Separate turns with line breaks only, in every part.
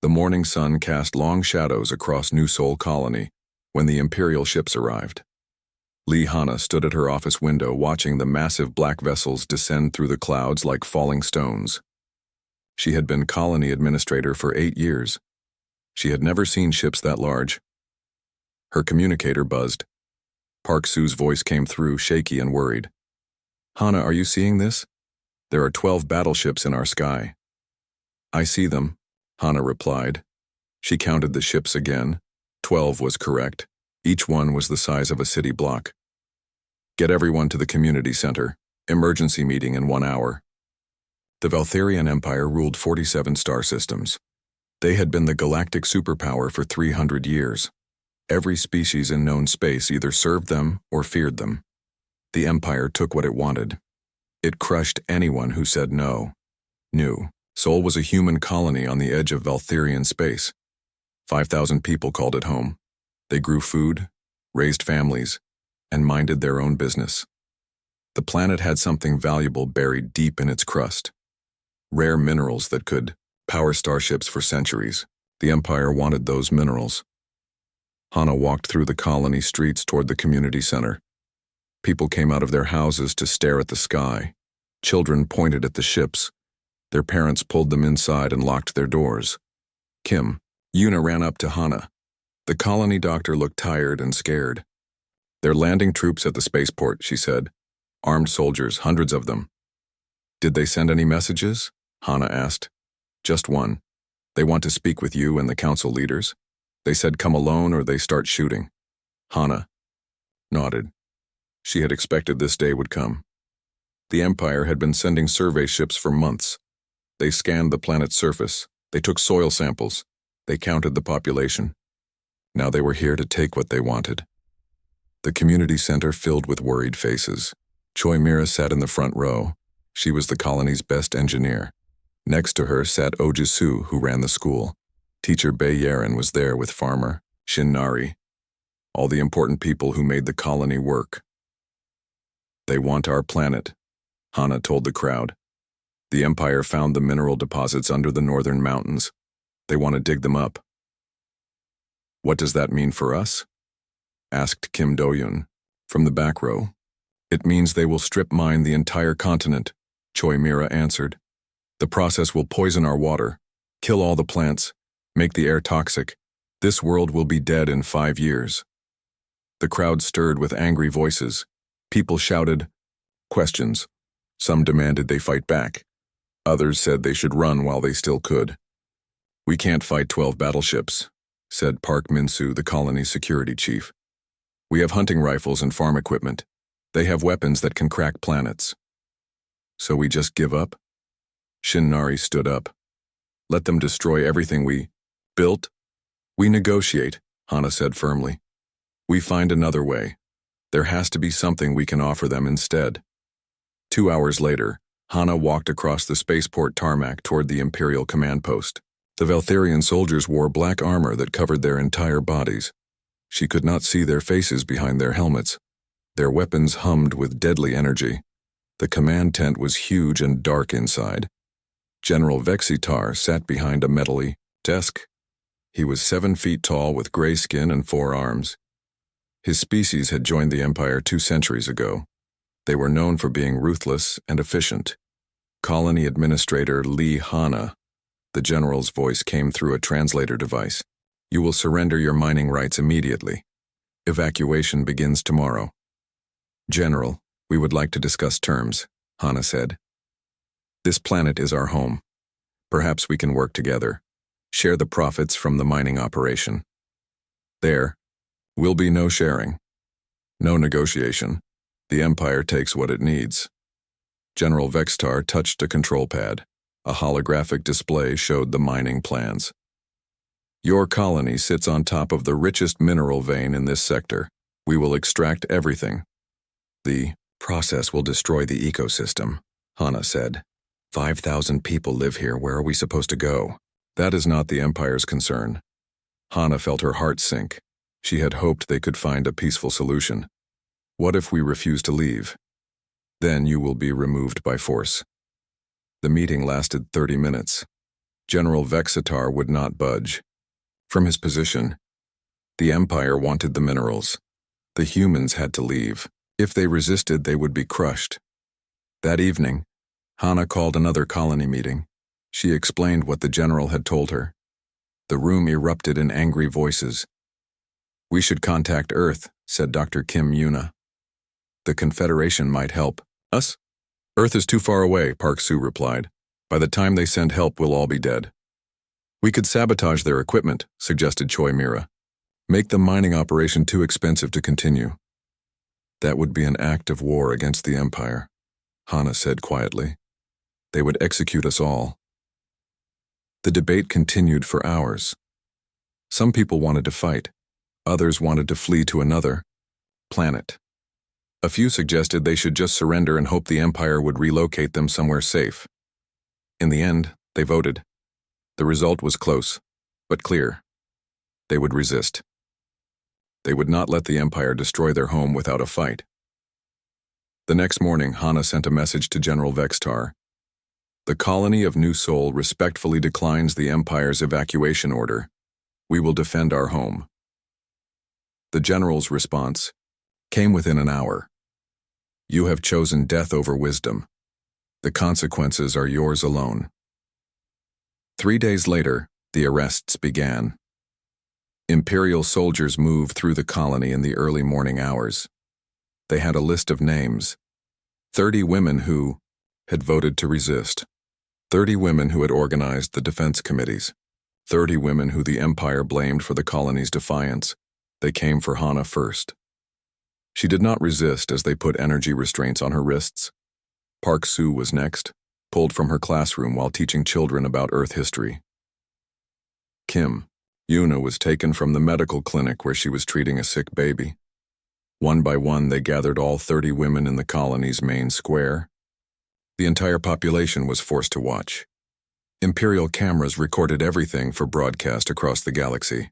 The morning sun cast long shadows across New Sol Colony when the Imperial ships arrived. Lee Hana stood at her office window watching the massive black vessels descend through the clouds like falling stones. She had been colony administrator for 8 years. She had never seen ships that large. Her communicator buzzed. Park Su's voice came through, shaky and worried. "Hana, are you seeing this? There are 12 battleships in our sky." "I see them," Hana replied. She counted the ships again. 12 was correct. Each one was the size of a city block. "Get everyone to the community center. Emergency meeting in 1 hour." The Valtherian Empire ruled 47 star systems. They had been the galactic superpower for 300 years. Every species in known space either served them or feared them. The Empire took what it wanted. It crushed anyone who said no. New Sol was a human colony on the edge of Valtherian space. 5,000 people called it home. They grew food, raised families, and minded their own business. The planet had something valuable buried deep in its crust. Rare minerals that could power starships for centuries. The Empire wanted those minerals. Hana walked through the colony streets toward the community center. People came out of their houses to stare at the sky. Children pointed at the ships. Their parents pulled them inside and locked their doors. Yuna ran up to Hana. The colony doctor looked tired and scared. "They're landing troops at the spaceport," she said. "Armed soldiers, hundreds of them." "Did they send any messages?" Hana asked. "Just one. They want to speak with you and the council leaders. They said come alone or they start shooting." Hana nodded. She had expected this day would come. The Empire had been sending survey ships for months. They scanned the planet's surface. They took soil samples. They counted the population. Now they were here to take what they wanted. The community center filled with worried faces. Choi Mira sat in the front row. She was the colony's best engineer. Next to her sat Ojisu, who ran the school. Teacher Bei Yaren was there with farmer Shin Nari. All the important people who made the colony work. "They want our planet," Hana told the crowd. "The Empire found the mineral deposits under the northern mountains. They want to dig them up." "What does that mean for us?" asked Kim Do-yun from the back row. "It means they will strip mine the entire continent," Choi Mira answered. "The process will poison our water, kill all the plants, make the air toxic. This world will be dead in 5 years." The crowd stirred with angry voices. People shouted questions. Some demanded they fight back. Others said they should run while they still could. "We can't fight 12 battleships," said Park Min-soo, the colony's security chief. "We have hunting rifles and farm equipment. They have weapons that can crack planets." "So we just give up?" Shin Nari stood up. "Let them destroy everything we built?" "We negotiate," Hana said firmly. "We find another way. There has to be something we can offer them instead." 2 hours later, Hana walked across the spaceport tarmac toward the Imperial command post. The Valtherian soldiers wore black armor that covered their entire bodies. She could not see their faces behind their helmets. Their weapons hummed with deadly energy. The command tent was huge and dark inside. General Vexitar sat behind a metal-y desk. He was 7 feet tall with gray skin and 4 arms. His species had joined the Empire 2 centuries ago. They were known for being ruthless and efficient. Colony Administrator Lee Hana. The general's voice came through a translator device. "You will surrender your mining rights immediately. Evacuation begins tomorrow." "General, we would like to discuss terms," Hana said. "This planet is our home. Perhaps we can work together, share the profits from the mining operation. There will be no sharing, no negotiation. The Empire takes what it needs." General Vextar touched a control pad. A holographic display showed the mining plans. "Your colony sits on top of the richest mineral vein in this sector. We will extract everything." "The process will destroy the ecosystem," Hana said. 5,000 people live here. Where are we supposed to go?" "That is not the Empire's concern." Hana felt her heart sink. She had hoped they could find a peaceful solution. "What if we refuse to leave? Then you will be removed by force." The meeting lasted 30 minutes. General Vexitar would not budge. From his position, the Empire wanted the minerals. The humans had to leave. If they resisted, they would be crushed. That evening, Hana called another colony meeting. She explained what the general had told her. The room erupted in angry voices. "We should contact Earth," said Dr. Kim Yuna. "The Confederation might help." "Us? Earth is too far away," Park Soo replied. "By the time they send help, we'll all be dead." "We could sabotage their equipment," suggested Choi Mira. "Make the mining operation too expensive to continue." "That would be an act of war against the Empire," Hana said quietly. "They would execute us all." The debate continued for hours. Some people wanted to fight. Others wanted to flee to another planet. A few suggested they should just surrender and hope the Empire would relocate them somewhere safe. In the end, they voted. The result was close, but clear. They would resist. They would not let the Empire destroy their home without a fight. The next morning, Hana sent a message to General Vexitar. "The colony of New Sol respectfully declines the Empire's evacuation order. We will defend our home." The general's response came within an hour. "You have chosen death over wisdom. The consequences are yours alone." 3 days later, the arrests began. Imperial soldiers moved through the colony in the early morning hours. They had a list of names. 30 women who had voted to resist. 30 women who had organized the defense committees. 30 women who the Empire blamed for the colony's defiance. They came for Hana first. She did not resist as they put energy restraints on her wrists. Park Soo was next, pulled from her classroom while teaching children about Earth history. Kim Yuna was taken from the medical clinic where she was treating a sick baby. One by one, they gathered all 30 women in the colony's main square. The entire population was forced to watch. Imperial cameras recorded everything for broadcast across the galaxy.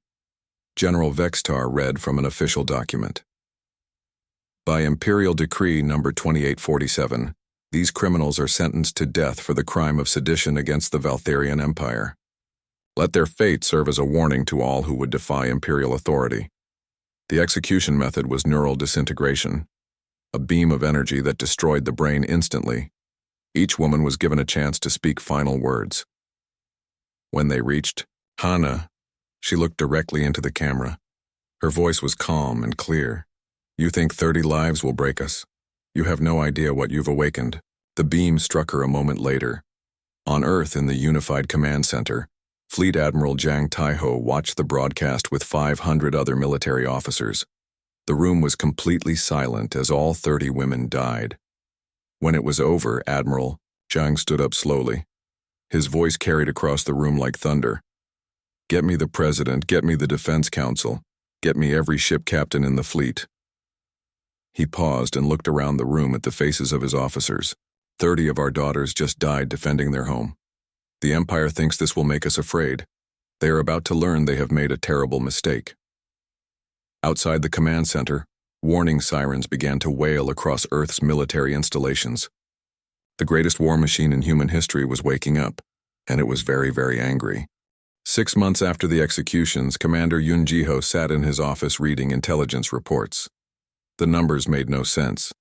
General Vexitar read from an official document. "By Imperial Decree number 2847, these criminals are sentenced to death for the crime of sedition against the Valtharian Empire. Let their fate serve as a warning to all who would defy Imperial authority." The execution method was neural disintegration, a beam of energy that destroyed the brain instantly. Each woman was given a chance to speak final words. When they reached Hana, she looked directly into the camera. Her voice was calm and clear. "You think 30 lives will break us? You have no idea what you've awakened." The beam struck her a moment later. On Earth in the Unified Command Center, Fleet Admiral Jang Taiho watched the broadcast with 500 other military officers. The room was completely silent as all 30 women died. When it was over, Admiral Jang stood up slowly. His voice carried across the room like thunder. "Get me the President, get me the Defense Council, get me every ship captain in the fleet." He paused and looked around the room at the faces of his officers. 30 of our daughters just died defending their home. The Empire thinks this will make us afraid. They are about to learn they have made a terrible mistake. Outside the command center, warning sirens began to wail across Earth's military installations. The greatest war machine in human history was waking up, and it was very, very angry. 6 months after the executions, Commander Yoon Ji-ho sat in his office reading intelligence reports. The numbers made no sense.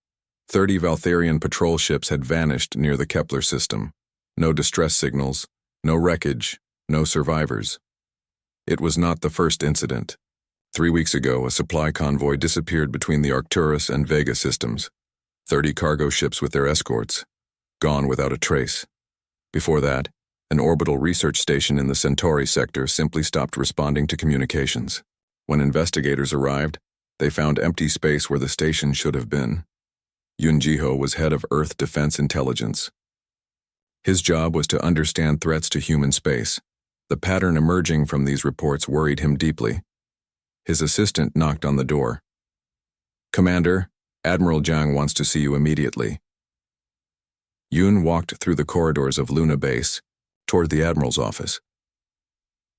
30 Valtharian patrol ships had vanished near the Kepler system. No distress signals, no wreckage, no survivors. It was not the first incident. 3 weeks ago, a supply convoy disappeared between the Arcturus and Vega systems. 30 cargo ships with their escorts, gone without a trace. Before that, an orbital research station in the Centauri sector simply stopped responding to communications. When investigators arrived, they found empty space where the station should have been. Yoon Ji-ho was head of Earth Defense Intelligence. His job was to understand threats to human space. The pattern emerging from these reports worried him deeply. His assistant knocked on the door. "Commander, Admiral Jang wants to see you immediately." Yoon walked through the corridors of Luna Base, toward the Admiral's office.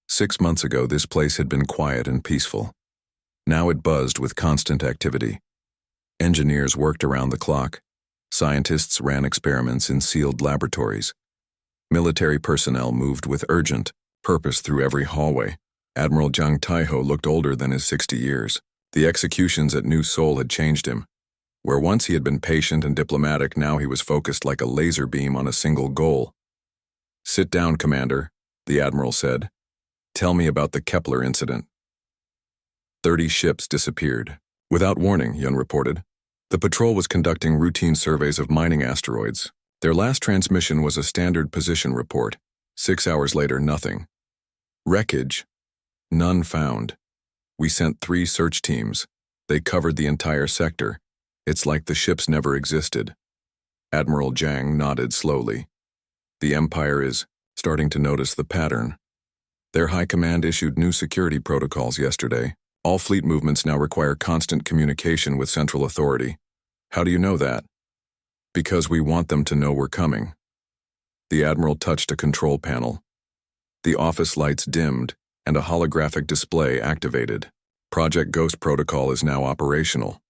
6 months ago, this place had been quiet and peaceful. Now it buzzed with constant activity. Engineers worked around the clock. Scientists ran experiments in sealed laboratories. Military personnel moved with urgent purpose through every hallway. Admiral Zhang Taiho looked older than his 60 years. The executions at New Seoul had changed him. Where once he had been patient and diplomatic, now he was focused like a laser beam on a single goal. "Sit down, Commander," the Admiral said. "Tell me about the Kepler incident." 30 ships disappeared. Without warning, Yun reported. The patrol was conducting routine surveys of mining asteroids. Their last transmission was a standard position report. 6 hours later, nothing. Wreckage? None found. We sent 3 search teams. They covered the entire sector. It's like the ships never existed. Admiral Zhang nodded slowly. The Empire is starting to notice the pattern. Their high command issued new security protocols yesterday. All fleet movements now require constant communication with central authority. How do you know that? Because we want them to know we're coming. The Admiral touched a control panel. The office lights dimmed, and a holographic display activated. Project Ghost protocol is now operational.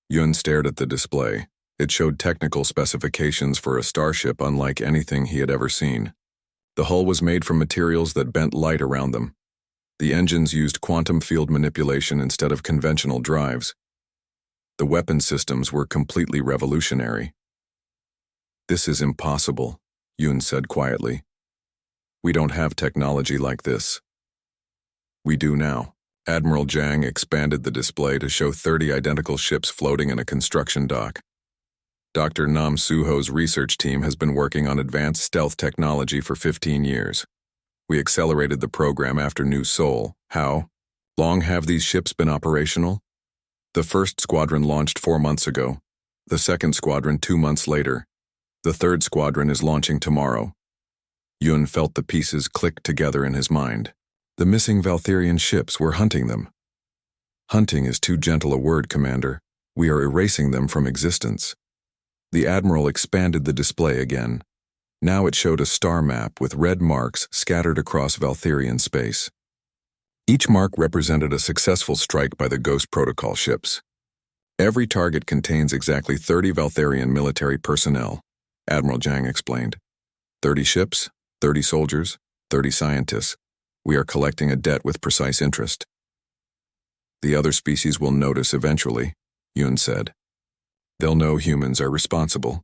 Yun stared at the display. It showed technical specifications for a starship unlike anything he had ever seen. The hull was made from materials that bent light around them. The engines used quantum field manipulation instead of conventional drives. The weapon systems were completely revolutionary. "This is impossible," Yun said quietly. "We don't have technology like this." "We do now." Admiral Zhang expanded the display to show 30 identical ships floating in a construction dock. Dr. Nam Suho's research team has been working on advanced stealth technology for 15 years. We accelerated the program after New Seoul. How long have these ships been operational? The first squadron launched 4 months ago. The second squadron 2 months later. The third squadron is launching tomorrow. Yun felt the pieces click together in his mind. The missing Valtherian ships, were hunting them. Hunting is too gentle a word, Commander. We are erasing them from existence. The Admiral expanded the display again. Now it showed a star map with red marks scattered across Valtherian space. Each mark represented a successful strike by the Ghost Protocol ships. Every target contains exactly 30 Valtherian military personnel, Admiral Zhang explained. 30 ships, 30 soldiers, 30 scientists. We are collecting a debt with precise interest. The other species will notice eventually, Yun said. They'll know humans are responsible.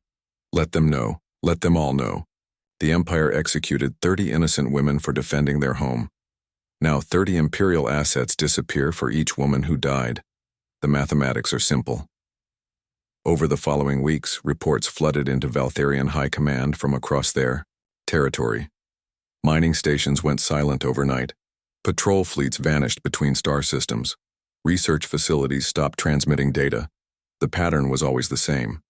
Let them know. Let them all know. The Empire executed 30 innocent women for defending their home. Now 30 Imperial assets disappear for each woman who died. The mathematics are simple. Over the following weeks, reports flooded into Valtherian High Command from across their territory. Mining stations went silent overnight. Patrol fleets vanished between star systems. Research facilities stopped transmitting data. The pattern was always the same.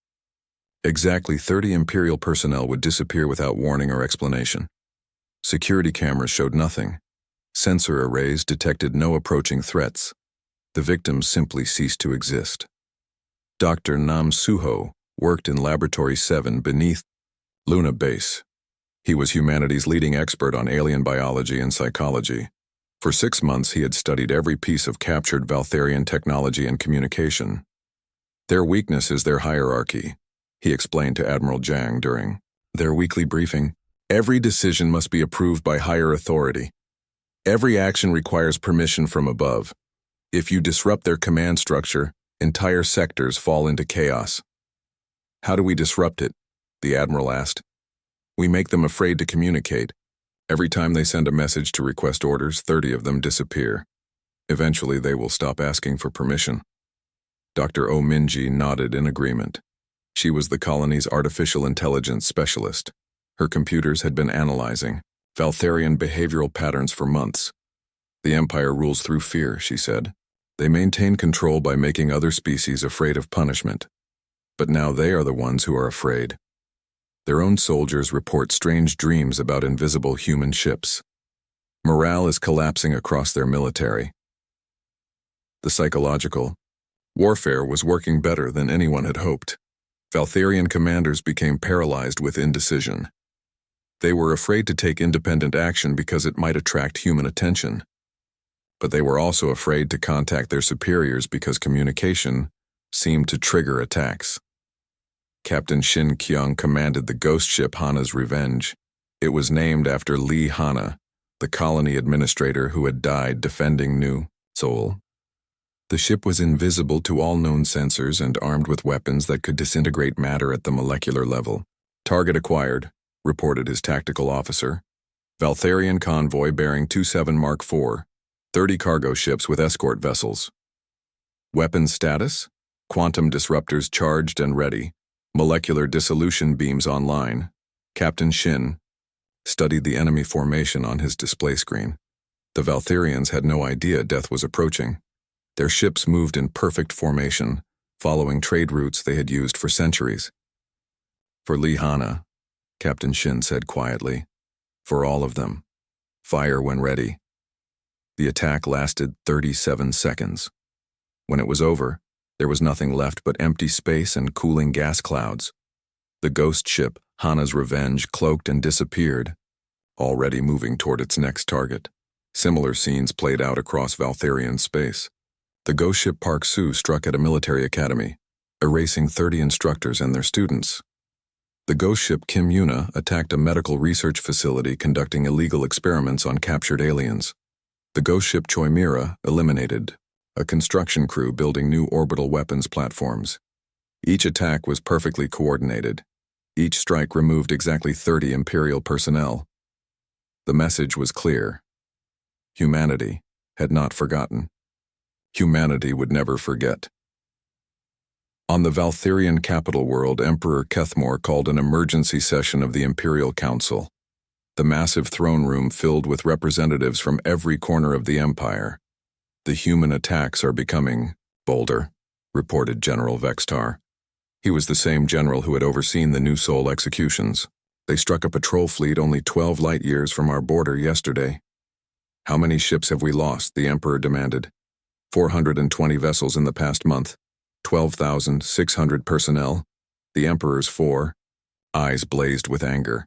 Exactly 30 Imperial personnel would disappear without warning or explanation. Security cameras showed nothing. Sensor arrays detected no approaching threats. The victims simply ceased to exist. Dr. Nam Suho worked in Laboratory 7 beneath Luna Base. He was humanity's leading expert on alien biology and psychology. For 6 months, he had studied every piece of captured Valtherian technology and communication. Their weakness is their hierarchy, he explained to Admiral Zhang during their weekly briefing. Every decision must be approved by higher authority. Every action requires permission from above. If you disrupt their command structure, entire sectors fall into chaos. How do we disrupt it? The Admiral asked. We make them afraid to communicate. Every time they send a message to request orders, 30 of them disappear. Eventually, they will stop asking for permission. Dr. Oh Minji nodded in agreement. She was the colony's artificial intelligence specialist. Her computers had been analyzing Valtherian behavioral patterns for months. The Empire rules through fear, she said. They maintain control by making other species afraid of punishment. But now they are the ones who are afraid. Their own soldiers report strange dreams about invisible human ships. Morale is collapsing across their military. The psychological warfare was working better than anyone had hoped. Valtherian commanders became paralyzed with indecision. They were afraid to take independent action because it might attract human attention. But they were also afraid to contact their superiors because communication seemed to trigger attacks. Captain Shin Kyung commanded the ghost ship Hana's Revenge. It was named after Lee Hanna, the colony administrator who had died defending New Seoul. The ship was invisible to all known sensors and armed with weapons that could disintegrate matter at the molecular level. Target acquired, reported his tactical officer. Valtharian convoy bearing 27 Mark IV, 30 cargo ships with escort vessels. Weapons status? Quantum disruptors charged and ready. Molecular dissolution beams online. Captain Shin studied the enemy formation on his display screen. The Valtharians had no idea death was approaching. Their ships moved in perfect formation, following trade routes they had used for centuries. For Lee Hanna, Captain Shin said quietly, for all of them, fire when ready. The attack lasted 37 seconds. When it was over, there was nothing left but empty space and cooling gas clouds. The ghost ship, Hanna's Revenge, cloaked and disappeared, already moving toward its next target. Similar scenes played out across Valtharian space. The ghost ship Park Su struck at a military academy, erasing 30 instructors and their students. The ghost ship Kim Yuna attacked a medical research facility conducting illegal experiments on captured aliens. The ghost ship Choimira eliminated a construction crew building new orbital weapons platforms. Each attack was perfectly coordinated. Each strike removed exactly 30 Imperial personnel. The message was clear. Humanity had not forgotten. Humanity would never forget. On the Valtharian capital world, Emperor Kethmore called an emergency session of the Imperial Council. The massive throne room filled with representatives from every corner of the empire. The human attacks are becoming bolder, reported General Vextar. He was the same general who had overseen the New Seoul executions. They struck a patrol fleet only 12 light years from our border yesterday. How many ships have we lost? The Emperor demanded. 420 vessels in the past month. 12,600 personnel. The Emperor's eyes blazed with anger.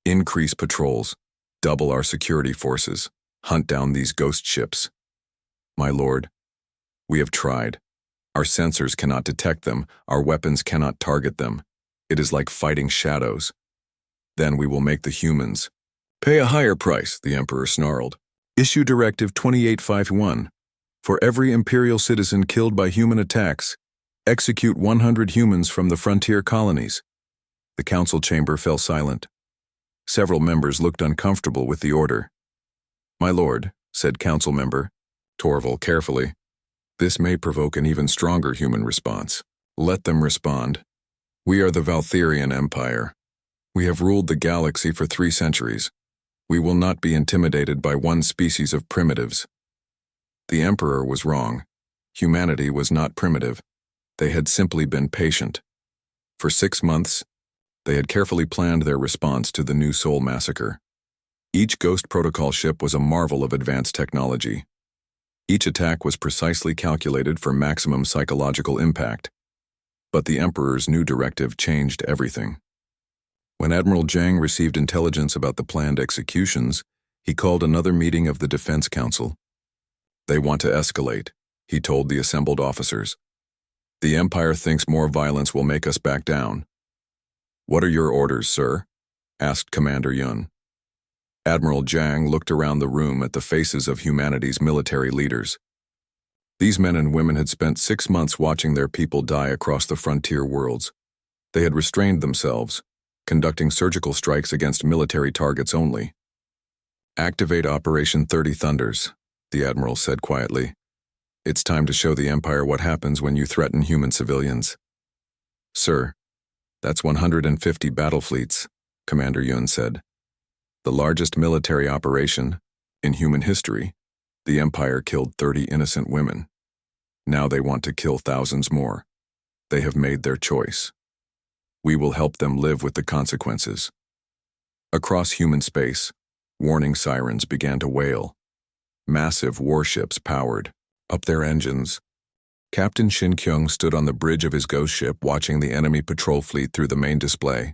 Increase patrols. Double our security forces. Hunt down these ghost ships. My lord, we have tried. Our sensors cannot detect them. Our weapons cannot target them. It is like fighting shadows. Then we will make the humans pay a higher price, the Emperor snarled. Issue Directive 2851. For every Imperial citizen killed by human attacks, execute 100 humans from the frontier colonies. The council chamber fell silent. Several members looked uncomfortable with the order. My lord, said council member Torval carefully, this may provoke an even stronger human response. Let them respond. We are the Valtharian Empire. We have ruled the galaxy for 3 centuries. We will not be intimidated by one species of primitives. The Emperor was wrong. Humanity was not primitive. They had simply been patient. For 6 months, they had carefully planned their response to the New Seoul massacre. Each Ghost Protocol ship was a marvel of advanced technology. Each attack was precisely calculated for maximum psychological impact. But the Emperor's new directive changed everything. When Admiral Zhang received intelligence about the planned executions, he called another meeting of the Defense Council. They want to escalate, he told the assembled officers. The Empire thinks more violence will make us back down. What are your orders, sir? Asked Commander Yun. Admiral Zhang looked around the room at the faces of humanity's military leaders. These men and women had spent 6 months watching their people die across the frontier worlds. They had restrained themselves, conducting surgical strikes against military targets only. Activate Operation 30 Thunders, the Admiral said quietly. It's time to show the Empire what happens when you threaten human civilians. Sir, that's 150 battle fleets, Commander Yun said. The largest military operation in human history. The Empire killed 30 innocent women. Now they want to kill thousands more. They have made their choice. We will help them live with the consequences. Across human space, warning sirens began to wail. Massive warships powered up their engines. Captain Shin Kyung stood on the bridge of his ghost ship watching the enemy patrol fleet through the main display.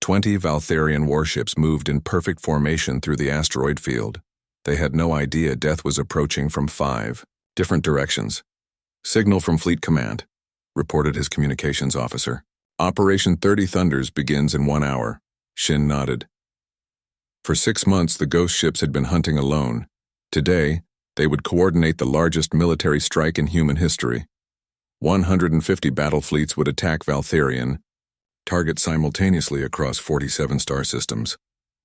20 Valtharian warships moved in perfect formation through the asteroid field. They had no idea death was approaching from 5 different directions. Signal from Fleet Command, reported his communications officer. Operation 30 Thunders begins in 1 hour. Shin nodded. For 6 months, the ghost ships had been hunting alone. Today, they would coordinate the largest military strike in human history. 150 battle fleets would attack Valtherian, targets simultaneously across 47 star systems.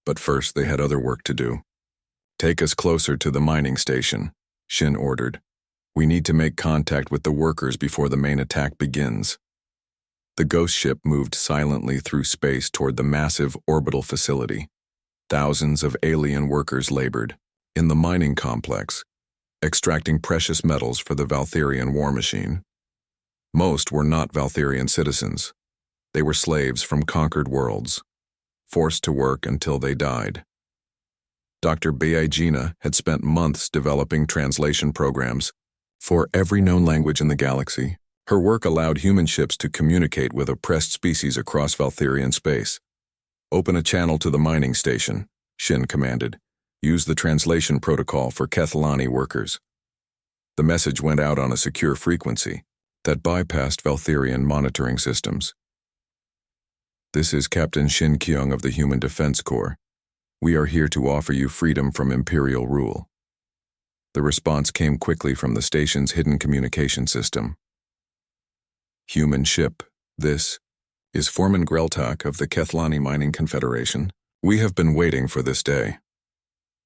But first, they had other work to do. "Take us closer to the mining station," Shin ordered. "We need to make contact with the workers before the main attack begins." The ghost ship moved silently through space toward the massive orbital facility. Thousands of alien workers labored in the mining complex, extracting precious metals for the Valtherian war machine. Most were not Valtherian citizens. They were slaves from conquered worlds, forced to work until they died. Dr. Beigina had spent months developing translation programs for every known language in the galaxy. Her work allowed human ships to communicate with oppressed species across Valtherian space. "Open a channel to the mining station," Shin commanded. "Use the translation protocol for Kethlani workers." The message went out on a secure frequency that bypassed Valtherian monitoring systems. "This is Captain Shin Kyung of the Human Defense Corps. We are here to offer you freedom from Imperial rule." The response came quickly from the station's hidden communication system. "Human ship, this is Foreman Greltak of the Kethlani Mining Confederation. We have been waiting for this day."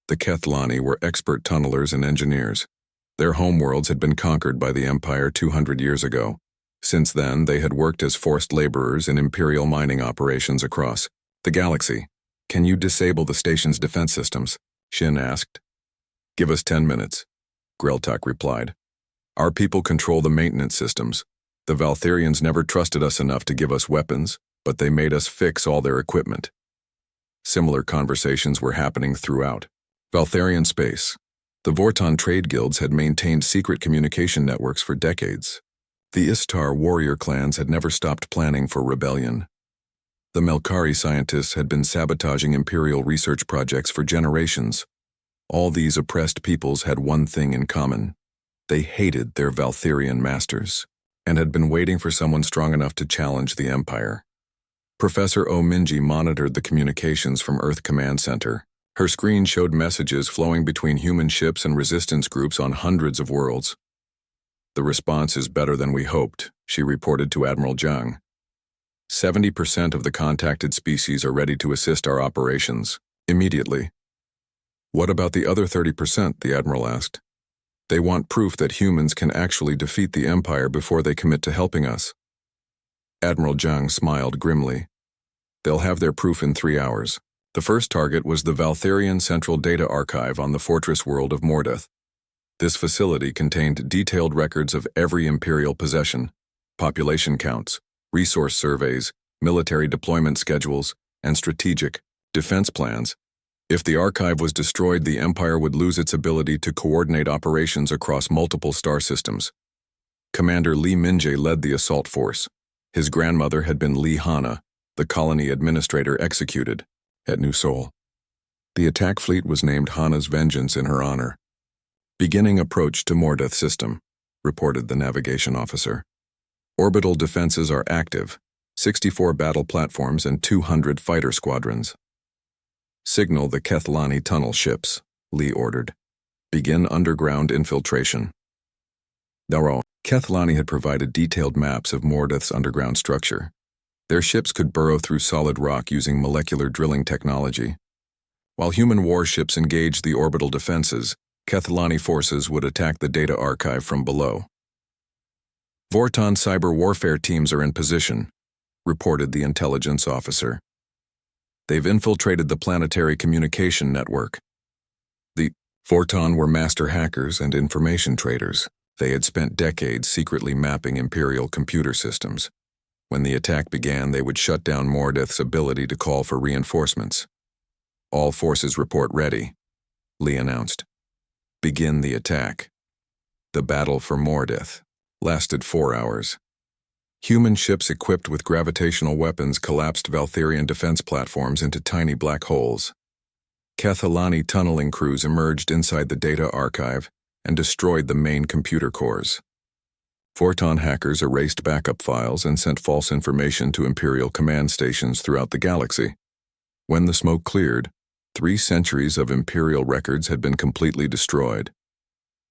The Kethlani were expert tunnelers and engineers. Their homeworlds had been conquered by the Empire 200 years ago. Since then, they had worked as forced laborers in Imperial mining operations across the galaxy. "Can you disable the station's defense systems?" Shin asked. "Give us 10 minutes, Greltak replied. "Our people control the maintenance systems. The Valtherians never trusted us enough to give us weapons, but they made us fix all their equipment." Similar conversations were happening throughout Valtherian space. The Vorton trade guilds had maintained secret communication networks for decades. The Istar warrior clans had never stopped planning for rebellion. The Melkari scientists had been sabotaging Imperial research projects for generations. All these oppressed peoples had one thing in common. They hated their Valtherian masters, and had been waiting for someone strong enough to challenge the Empire. Professor Ominji monitored the communications from Earth Command Center. Her screen showed messages flowing between human ships and resistance groups on hundreds of worlds. "The response is better than we hoped," she reported to Admiral Zhang. 70% of the contacted species are ready to assist our operations immediately." "What about the other 30%? The Admiral asked. "They want proof that humans can actually defeat the Empire before they commit to helping us." Admiral Zhang smiled grimly. "They'll have their proof in 3 hours. The first target was the Valtherian Central Data Archive on the fortress world of Mordeth. This facility contained detailed records of every Imperial possession, population counts, resource surveys, military deployment schedules, and strategic defense plans. If the archive was destroyed, the Empire would lose its ability to coordinate operations across multiple star systems. Commander Li Minje led the assault force. His grandmother had been Li Hana, the colony administrator executed at New Sol. The attack fleet was named Hana's Vengeance in her honor. "Beginning approach to Mordeth system," reported the navigation officer. "Orbital defenses are active, 64 battle platforms and 200 fighter squadrons." "Signal the Kethlani tunnel ships," Li ordered. "Begin underground infiltration." Kethlani had provided detailed maps of Mordeth's underground structure. Their ships could burrow through solid rock using molecular drilling technology. While human warships engaged the orbital defenses, Kethlani forces would attack the data archive from below. "Vorton cyber warfare teams are in position," reported the intelligence officer. "They've infiltrated the planetary communication network." The Vorton were master hackers and information traders. They had spent decades secretly mapping Imperial computer systems. When the attack began, they would shut down Mordeth's ability to call for reinforcements. "All forces report ready," Li announced. "Begin the attack." The battle for Mordeth lasted 4 hours. Human ships equipped with gravitational weapons collapsed Valtherian defense platforms into tiny black holes. Kethlani tunneling crews emerged inside the data archive and destroyed the main computer cores. Vorton hackers erased backup files and sent false information to Imperial command stations throughout the galaxy. When the smoke cleared, 3 centuries of Imperial records had been completely destroyed.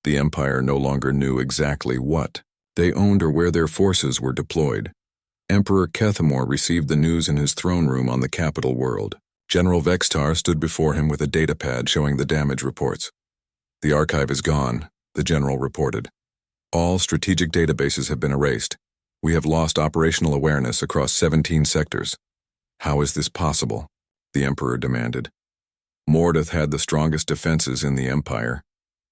The Empire no longer knew exactly what they owned or where their forces were deployed. Emperor Kethamor received the news in his throne room on the capital world. General Vextar stood before him with a datapad showing the damage reports. "The archive is gone," the general reported. "All strategic databases have been erased. We have lost operational awareness across 17 sectors." "How is this possible?" the Emperor demanded. "Mordeth had the strongest defenses in the Empire.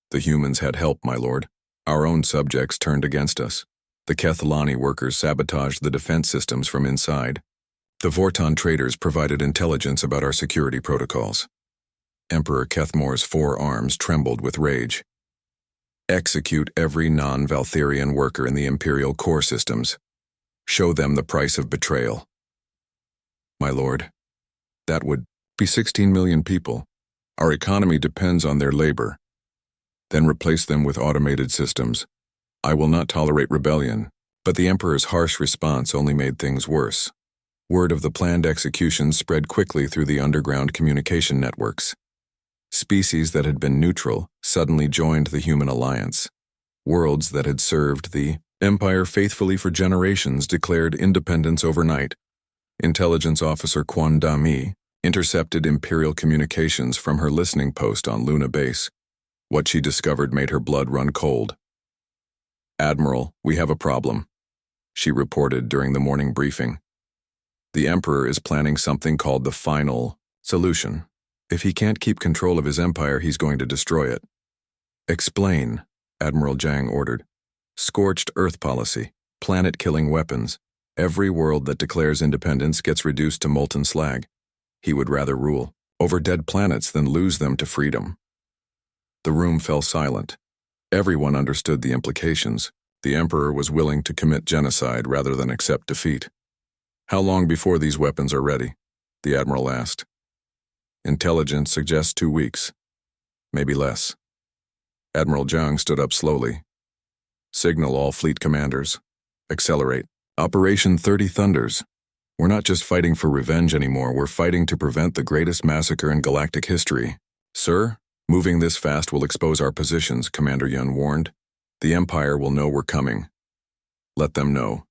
The humans had help, my lord. Our own subjects turned against us. The Kethalani workers sabotaged the defense systems from inside. The Vorton traders provided intelligence about our security protocols." Emperor Kethmor's 4 arms trembled with rage. "Execute every non-Valtherian worker in the Imperial core systems. Show them the price of betrayal." "My lord, that would be 16 million people. Our economy depends on their labor." "Then replace them with automated systems. I will not tolerate rebellion." But the Emperor's harsh response only made things worse. Word of the planned executions spread quickly through the underground communication networks. Species that had been neutral suddenly joined the human alliance. Worlds that had served the Empire faithfully for generations declared independence overnight. Intelligence Officer Quan Dami intercepted Imperial communications from her listening post on Luna Base. What she discovered made her blood run cold. "Admiral, we have a problem," she reported during the morning briefing. "The Emperor is planning something called the Final Solution. If he can't keep control of his empire, he's going to destroy it." "Explain," Admiral Jang ordered. "Scorched Earth policy, planet-killing weapons. Every world that declares independence gets reduced to molten slag. He would rather rule over dead planets than lose them to freedom." The room fell silent. Everyone understood the implications. The Emperor was willing to commit genocide rather than accept defeat. "How long before these weapons are ready?" the Admiral asked. "Intelligence suggests 2 weeks. Maybe less." Admiral Zhang stood up slowly. "Signal all fleet commanders. Accelerate. Operation 30 Thunders. We're not just fighting for revenge anymore, we're fighting to prevent the greatest massacre in galactic history." "Sir, moving this fast will expose our positions," Commander Yun warned. "The Empire will know we're coming." "Let them know.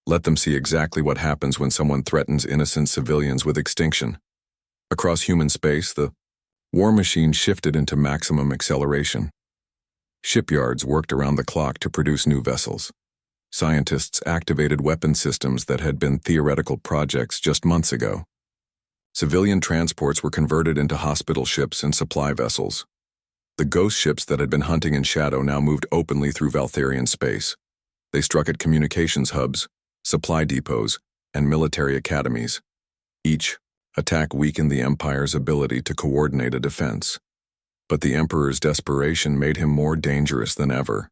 Let them see exactly what happens when someone threatens innocent civilians with extinction." Across human space, the war machine shifted into maximum acceleration. Shipyards worked around the clock to produce new vessels. Scientists activated weapon systems that had been theoretical projects just months ago. Civilian transports were converted into hospital ships and supply vessels. The ghost ships that had been hunting in shadow now moved openly through Valtherian space. They struck at communications hubs, supply depots, and military academies. Each attack weakened the Empire's ability to coordinate a defense. But the Emperor's desperation made him more dangerous than ever.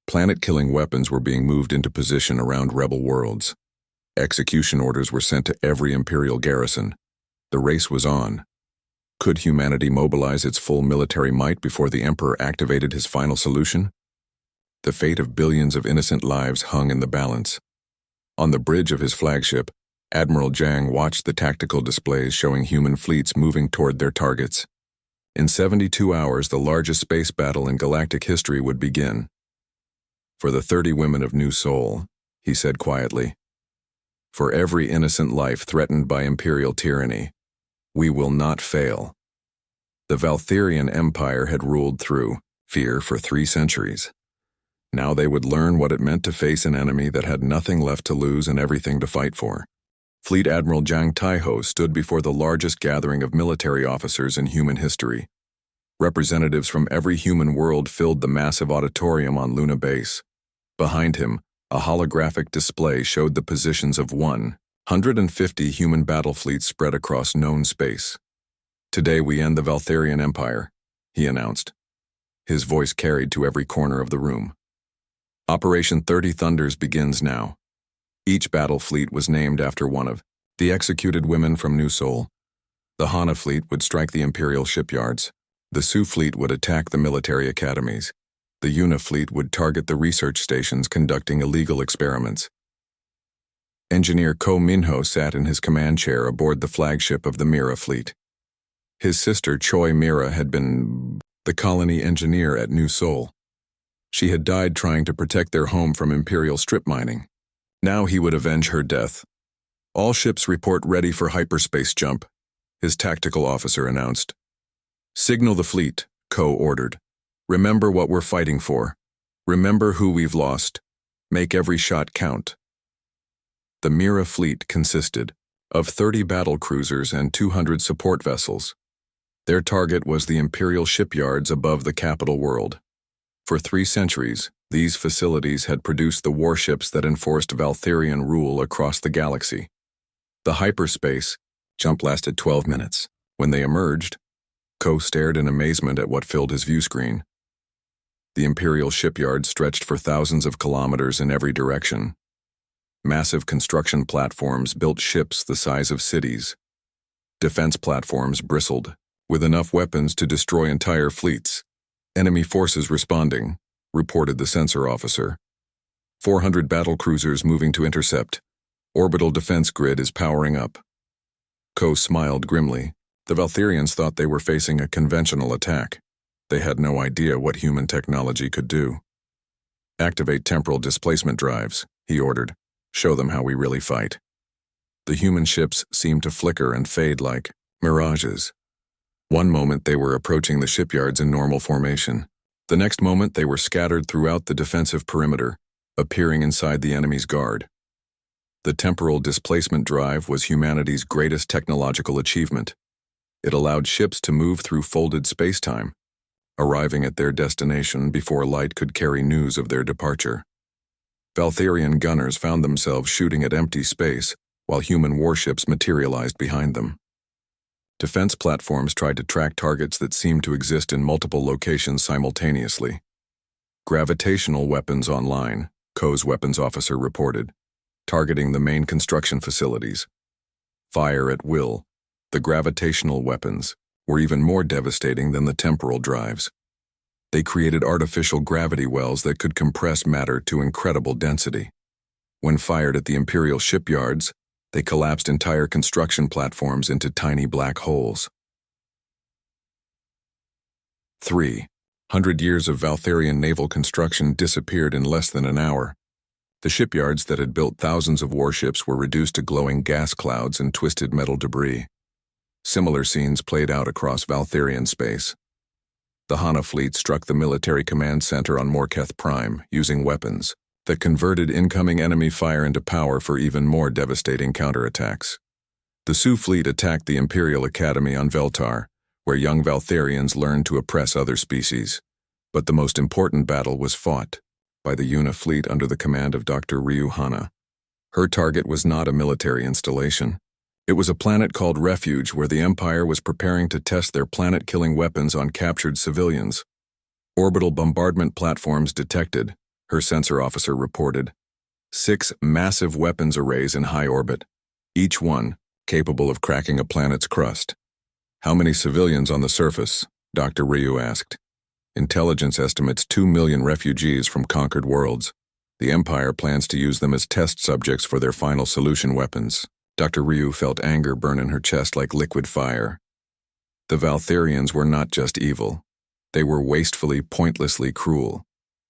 Planet-killing weapons were being moved into position around rebel worlds. Execution orders were sent to every Imperial garrison. The race was on. Could humanity mobilize its full military might before the Emperor activated his final solution? The fate of billions of innocent lives hung in the balance. On the bridge of his flagship, Admiral Zhang watched the tactical displays showing human fleets moving toward their targets. In 72 hours, the largest space battle in galactic history would begin. "For the 30 women of New Sol," he said quietly. "For every innocent life threatened by Imperial tyranny, we will not fail." The Valtherian Empire had ruled through fear for 3 centuries. Now they would learn what it meant to face an enemy that had nothing left to lose and everything to fight for. Fleet Admiral Zhang Taiho stood before the largest gathering of military officers in human history. Representatives from every human world filled the massive auditorium on Luna Base. Behind him, a holographic display showed the positions of 150 human battle fleets spread across known space. "Today we end the Valtherian Empire," he announced. His voice carried to every corner of the room. "Operation 30 Thunders begins now." Each battle fleet was named after one of the executed women from New Sol. The Hana fleet would strike the Imperial shipyards. The Su fleet would attack the military academies. The Una fleet would target the research stations conducting illegal experiments. Engineer Ko Minho sat in his command chair aboard the flagship of the Mira fleet. His sister Choi Mira had been the colony engineer at New Seoul. She had died trying to protect their home from Imperial strip mining. Now he would avenge her death. All ships report ready for hyperspace jump, his tactical officer announced. Signal the fleet, Ko ordered. Remember what we're fighting for. Remember who we've lost. Make every shot count. The Mira fleet consisted of 30 battle cruisers and 200 support vessels. Their target was the Imperial shipyards above the capital world. For 3 centuries, these facilities had produced the warships that enforced Valtherian rule across the galaxy. The hyperspace jump lasted 12 minutes. When they emerged, Ko stared in amazement at what filled his view screen. The Imperial shipyards stretched for thousands of kilometers in every direction. Massive construction platforms built ships the size of cities. Defense platforms bristled, with enough weapons to destroy entire fleets. Enemy forces responding, reported the sensor officer. 400 battle cruisers moving to intercept. Orbital defense grid is powering up. Ko smiled grimly. The Valtherians thought they were facing a conventional attack. They had no idea what human technology could do. Activate temporal displacement drives, he ordered. Show them how we really fight. The human ships seemed to flicker and fade like mirages. One moment they were approaching the shipyards in normal formation. The next moment they were scattered throughout the defensive perimeter, appearing inside the enemy's guard. The temporal displacement drive was humanity's greatest technological achievement. It allowed ships to move through folded spacetime, arriving at their destination before light could carry news of their departure. Valtherian gunners found themselves shooting at empty space while human warships materialized behind them. Defense platforms tried to track targets that seemed to exist in multiple locations simultaneously. Gravitational weapons online, Ko's weapons officer reported, targeting the main construction facilities. Fire at will. The gravitational weapons were even more devastating than the temporal drives. They created artificial gravity wells that could compress matter to incredible density. When fired at the Imperial shipyards, they collapsed entire construction platforms into tiny black holes. 300 years of Valtherian naval construction disappeared in less than an hour. The shipyards that had built thousands of warships were reduced to glowing gas clouds and twisted metal debris. Similar scenes played out across Valtherian space. The Hana fleet struck the military command center on Morketh Prime, using weapons that converted incoming enemy fire into power for even more devastating counterattacks. The Su fleet attacked the Imperial Academy on Veltar, where young Valtherians learned to oppress other species. But the most important battle was fought by the Yuna fleet under the command of Dr. Ryu Hana. Her target was not a military installation. It was a planet called Refuge where the Empire was preparing to test their planet-killing weapons on captured civilians. Orbital bombardment platforms detected, her sensor officer reported. 6 massive weapons arrays in high orbit, each one capable of cracking a planet's crust. How many civilians on the surface? Dr. Ryu asked. Intelligence estimates 2 million refugees from conquered worlds. The Empire plans to use them as test subjects for their final solution weapons. Dr. Ryu felt anger burn in her chest like liquid fire. The Valtherians were not just evil. They were wastefully, pointlessly cruel.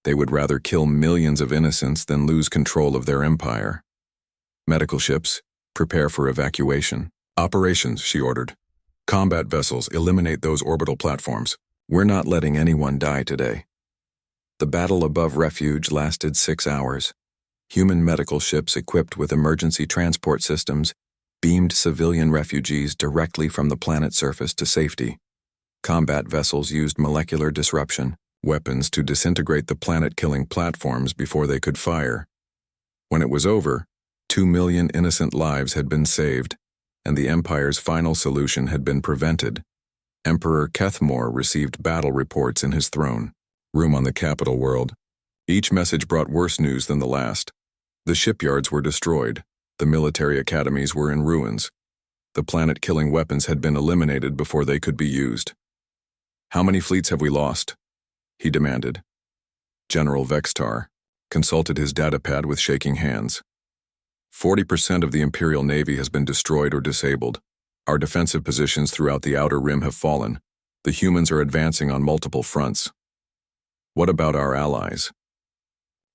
They would rather kill millions of innocents than lose control of their empire. Medical ships, prepare for evacuation. Operations, she ordered. Combat vessels, eliminate those orbital platforms. We're not letting anyone die today. The battle above Refuge lasted 6 hours. Human medical ships equipped with emergency transport systems beamed civilian refugees directly from the planet's surface to safety. Combat vessels used molecular disruption, weapons to disintegrate the planet-killing platforms before they could fire. When it was over, 2 million innocent lives had been saved, and the Empire's final solution had been prevented. Emperor Kethmore received battle reports in his throne room on the capital world. Each message brought worse news than the last. The shipyards were destroyed. The military academies were in ruins. The planet-killing weapons had been eliminated before they could be used. How many fleets have we lost? He demanded. General Vextar consulted his datapad with shaking hands. 40% of the Imperial Navy has been destroyed or disabled. Our defensive positions throughout the outer rim have fallen. The humans are advancing on multiple fronts. What about our allies?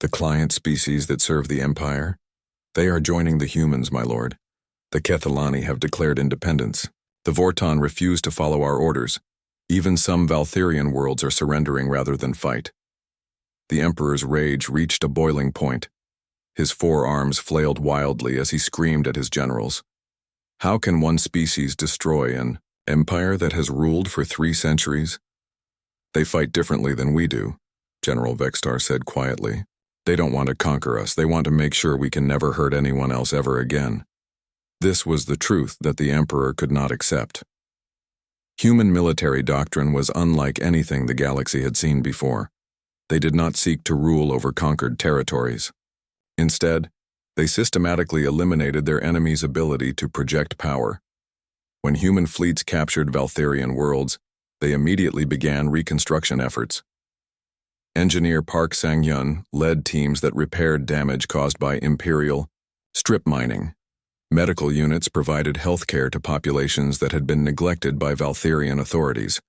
The client species that serve the Empire? They are joining the humans, my lord. The Kethalani have declared independence. The Vorton refuse to follow our orders. Even some Valtherian worlds are surrendering rather than fight. The Emperor's rage reached a boiling point. His forearms flailed wildly as he screamed at his generals. How can one species destroy an empire that has ruled for 3 centuries? They fight differently than we do, General Vextar said quietly. They don't want to conquer us. They want to make sure we can never hurt anyone else ever again. This was the truth that the Emperor could not accept. Human military doctrine was unlike anything the galaxy had seen before. They did not seek to rule over conquered territories. Instead, they systematically eliminated their enemy's ability to project power. When human fleets captured Valtherian worlds, they immediately began reconstruction efforts. Engineer Park Sang-yun led teams that repaired damage caused by Imperial strip mining. Medical units provided healthcare to populations that had been neglected by Valtherian authorities.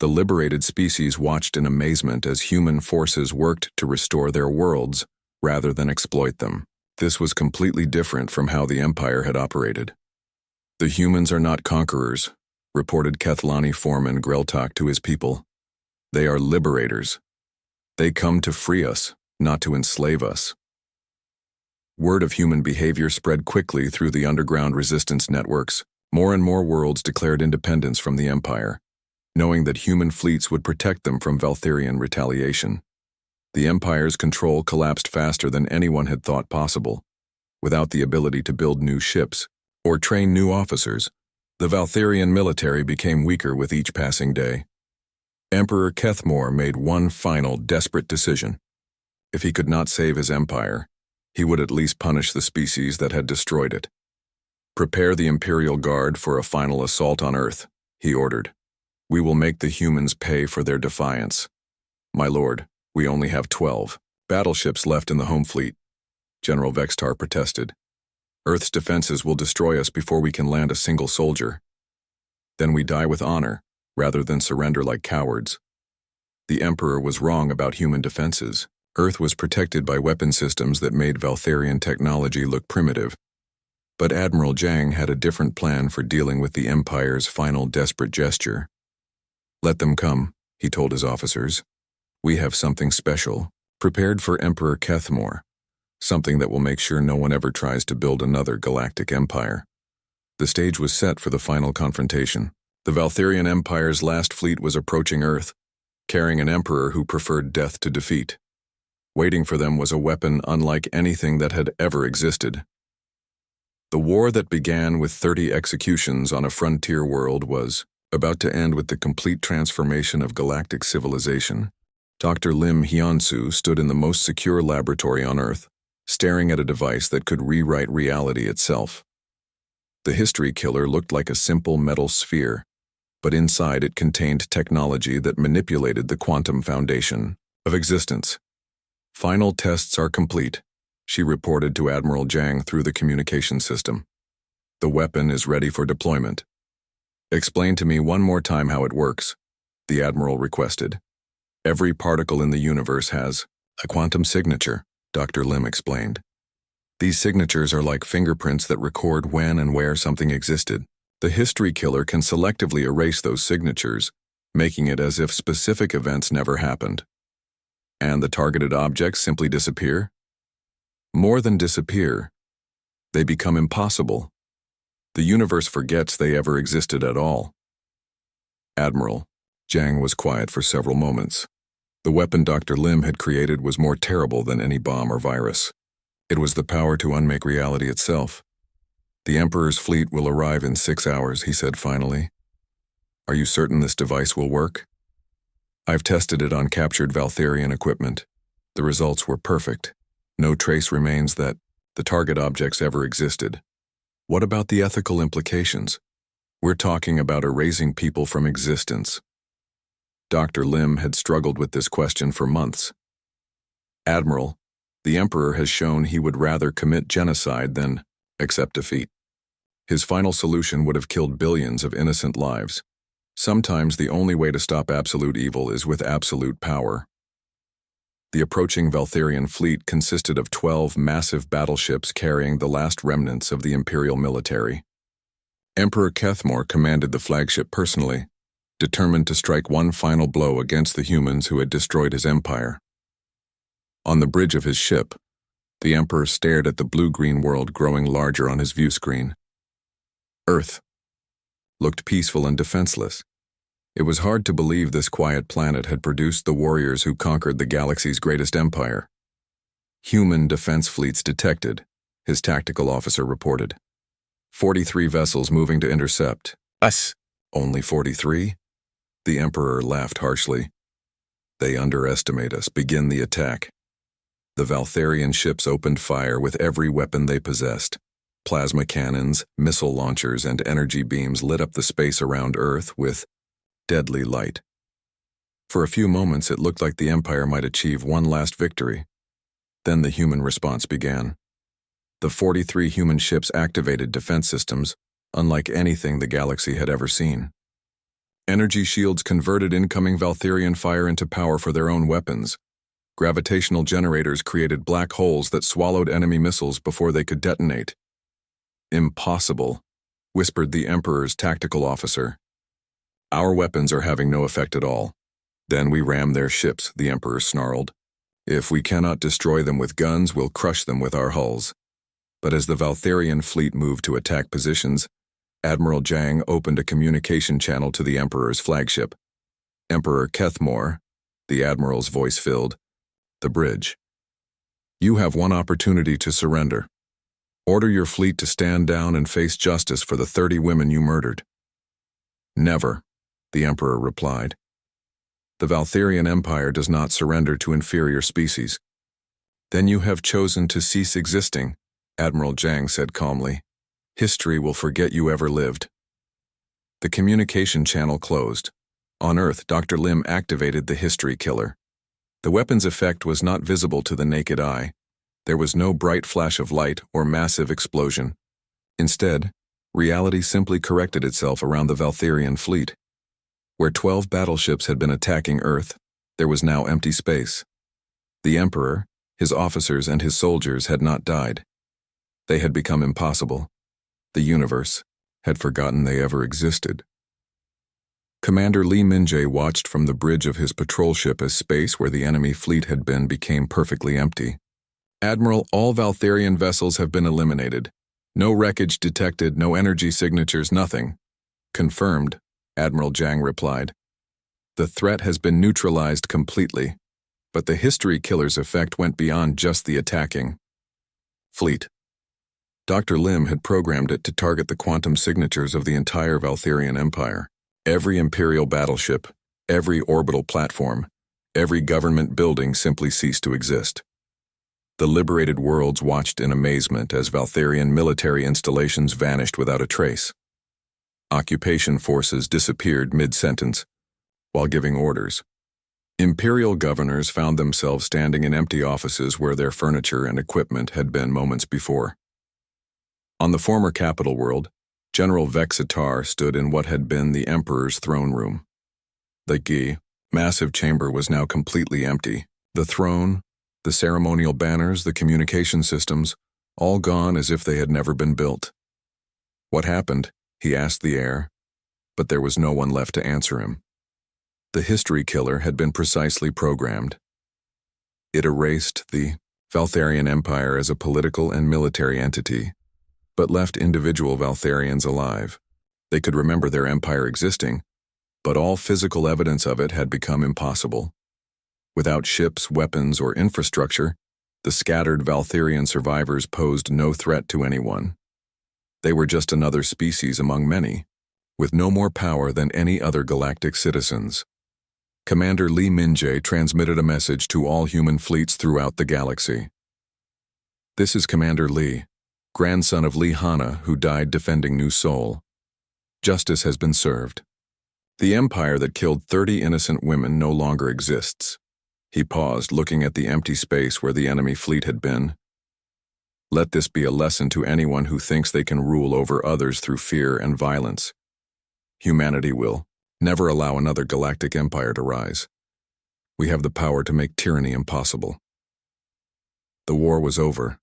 The liberated species watched in amazement as human forces worked to restore their worlds rather than exploit them. This was completely different from how the Empire had operated. The humans are not conquerors, reported Kethalani foreman Greltak to his people. They are liberators. They come to free us, not to enslave us. Word of human behavior spread quickly through the underground resistance networks. More and more worlds declared independence from the Empire, knowing that human fleets would protect them from Valtherian retaliation. The Empire's control collapsed faster than anyone had thought possible. Without the ability to build new ships or train new officers, the Valtherian military became weaker with each passing day. Emperor Kethmore made one final, desperate decision. If he could not save his empire, he would at least punish the species that had destroyed it. Prepare the Imperial Guard for a final assault on Earth, he ordered. We will make the humans pay for their defiance. My lord, we only have 12 battleships left in the home fleet, General Vextar protested. Earth's defenses will destroy us before we can land a single soldier. Then we die with honor, rather than surrender like cowards. The Emperor was wrong about human defenses. Earth was protected by weapon systems that made Valtherian technology look primitive. But Admiral Jang had a different plan for dealing with the Empire's final desperate gesture. Let them come, he told his officers. We have something special, prepared for Emperor Kethmore, something that will make sure no one ever tries to build another galactic empire. The stage was set for the final confrontation. The Valtherian Empire's last fleet was approaching Earth, carrying an emperor who preferred death to defeat. Waiting for them was a weapon unlike anything that had ever existed. The war that began with 30 executions on a frontier world was about to end with the complete transformation of galactic civilization. Dr. Lim Hyunsu stood in the most secure laboratory on Earth, staring at a device that could rewrite reality itself. The history killer looked like a simple metal sphere, but inside it contained technology that manipulated the quantum foundation of existence. Final tests are complete, she reported to Admiral Jang through the communication system. The weapon is ready for deployment. Explain to me one more time how it works, the Admiral requested. Every particle in the universe has a quantum signature, Dr. Lim explained. These signatures are like fingerprints that record when and where something existed. The history killer can selectively erase those signatures, making it as if specific events never happened. And the targeted objects simply disappear? More than disappear. They become impossible. The universe forgets they ever existed at all. Admiral, Jang was quiet for several moments. The weapon Dr. Lim had created was more terrible than any bomb or virus. It was the power to unmake reality itself. The Emperor's fleet will arrive in 6 hours, he said finally. Are you certain this device will work? I've tested it on captured Valtherian equipment. The results were perfect. No trace remains that the target objects ever existed. What about the ethical implications? We're talking about erasing people from existence. Dr. Lim had struggled with this question for months. Admiral, the Emperor has shown he would rather commit genocide than accept defeat. His final solution would have killed billions of innocent lives. Sometimes the only way to stop absolute evil is with absolute power. The approaching Valtherian fleet consisted of 12 massive battleships carrying the last remnants of the Imperial military. Emperor Kethmore commanded the flagship personally, determined to strike one final blow against the humans who had destroyed his empire. On the bridge of his ship, the Emperor stared at the blue-green world growing larger on his view screen. Earth looked peaceful and defenseless. It was hard to believe this quiet planet had produced the warriors who conquered the galaxy's greatest empire. Human defense fleets detected, his tactical officer reported. 43 vessels moving to intercept.
Us.
Only 43? The Emperor laughed harshly. They underestimate us. Begin the attack. The Valtherian ships opened fire with every weapon they possessed. Plasma cannons, missile launchers, and energy beams lit up the space around Earth with deadly light. For a few moments it looked like the Empire might achieve one last victory. Then the human response began. The 43 human ships activated defense systems, unlike anything the galaxy had ever seen. Energy shields converted incoming Valtherian fire into power for their own weapons. Gravitational generators created black holes that swallowed enemy missiles before they could detonate. Impossible, whispered the Emperor's tactical officer. Our weapons are having no effect at all. Then we ram their ships, the Emperor snarled. If we cannot destroy them with guns, we'll crush them with our hulls. But as the Valtherian fleet moved to attack positions, Admiral Jang opened a communication channel to the Emperor's flagship. Emperor Kethmore, the Admiral's voice filled, the bridge. You have one opportunity to surrender. Order your fleet to stand down and face justice for the 30 women you murdered. Never, the Emperor replied. The Valtherian Empire does not surrender to inferior species. Then you have chosen to cease existing, Admiral Jang said calmly. History will forget you ever lived. The communication channel closed. On Earth, Dr. Lim activated the history killer. The weapon's effect was not visible to the naked eye. There was no bright flash of light or massive explosion. Instead, reality simply corrected itself around the Valtherian fleet. Where 12 battleships had been attacking Earth, there was now empty space. The Emperor, his officers, and his soldiers had not died. They had become impossible. The universe had forgotten they ever existed. Commander Li Minjae watched from the bridge of his patrol ship as space where the enemy fleet had been became perfectly empty. Admiral, all Valtherian vessels have been eliminated. No wreckage detected, no energy signatures, nothing. Confirmed, Admiral Jang replied. The threat has been neutralized completely, but the history killer's effect went beyond just the attacking fleet. Dr. Lim had programmed it to target the quantum signatures of the entire Valtherian Empire. Every Imperial battleship, every orbital platform, every government building simply ceased to exist. The liberated worlds watched in amazement as Valtherian military installations vanished without a trace. Occupation forces disappeared mid-sentence while giving orders. Imperial governors found themselves standing in empty offices where their furniture and equipment had been moments before. On the former capital world, General Vexitar stood in what had been the Emperor's throne room. The massive chamber was now completely empty. The throne, the ceremonial banners, the communication systems, all gone as if they had never been built. What happened? He asked the heir, but there was no one left to answer him. The history killer had been precisely programmed. It erased the Valtherian Empire as a political and military entity, but left individual Valtherians alive. They could remember their empire existing, but all physical evidence of it had become impossible. Without ships, weapons, or infrastructure, the scattered Valtherian survivors posed no threat to anyone. They were just another species among many, with no more power than any other galactic citizens. Commander Li Minjae transmitted a message to all human fleets throughout the galaxy. This is Commander Li, grandson of Li Hana, who died defending New Seoul. Justice has been served. The empire that killed 30 innocent women no longer exists. He paused, looking at the empty space where the enemy fleet had been. Let this be a lesson to anyone who thinks they can rule over others through fear and violence. Humanity will never allow another galactic empire to rise. We have the power to make tyranny impossible. The war was over.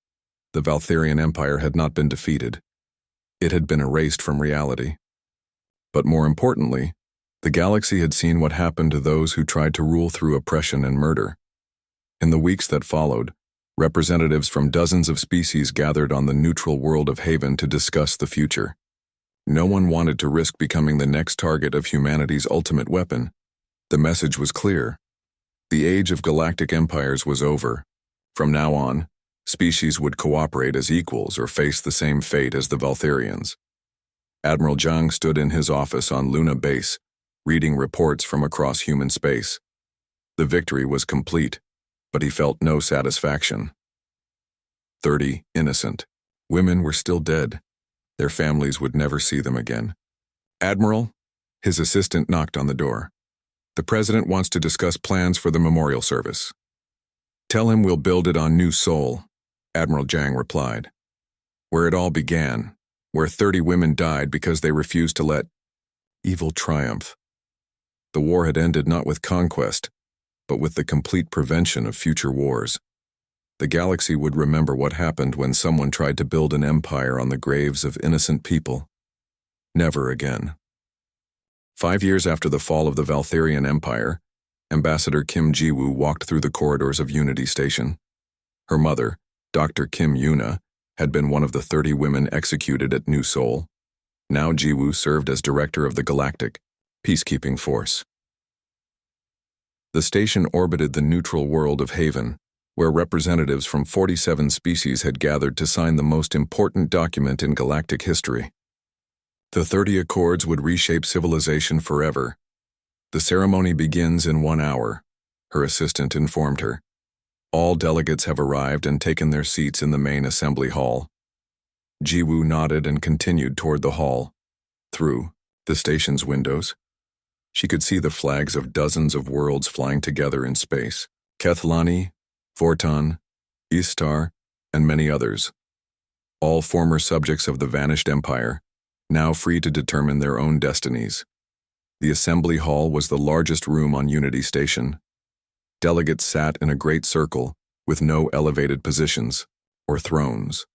The Valtherian Empire had not been defeated. It had been erased from reality. But more importantly, the galaxy had seen what happened to those who tried to rule through oppression and murder. In the weeks that followed, representatives from dozens of species gathered on the neutral world of Haven to discuss the future. No one wanted to risk becoming the next target of humanity's ultimate weapon. The message was clear. The age of galactic empires was over. From now on, species would cooperate as equals or face the same fate as the Valtherians. Admiral Zhang stood in his office on Luna Base, reading reports from across human space. The victory was complete, but he felt no satisfaction. 30 innocent women were still dead. Their families would never see them again. Admiral, his assistant knocked on the door. The president wants to discuss plans for the memorial service. Tell him we'll build it on New Sol, Admiral Zhang replied. Where it all began, where 30 women died because they refused to let evil triumph. The war had ended not with conquest, but with the complete prevention of future wars. The galaxy would remember what happened when someone tried to build an empire on the graves of innocent people. Never again. 5 years after the fall of the Valtherian Empire, Ambassador Kim Ji-woo walked through the corridors of Unity Station. Her mother, Dr. Kim Yuna, had been one of the 30 women executed at New Sol. Now Ji-woo served as director of the Galactic Peacekeeping Force. The station orbited the neutral world of Haven, where representatives from 47 species had gathered to sign the most important document in galactic history. The 30 Accords would reshape civilization forever. The ceremony begins in 1 hour, her assistant informed her. All delegates have arrived and taken their seats in the main assembly hall. Ji-woo nodded and continued toward the hall. Through the station's windows, she could see the flags of dozens of worlds flying together in space. Kethlani, Vorton, Istar, and many others. All former subjects of the vanished empire, now free to determine their own destinies. The assembly hall was the largest room on Unity Station. Delegates sat in a great circle with no elevated positions or thrones.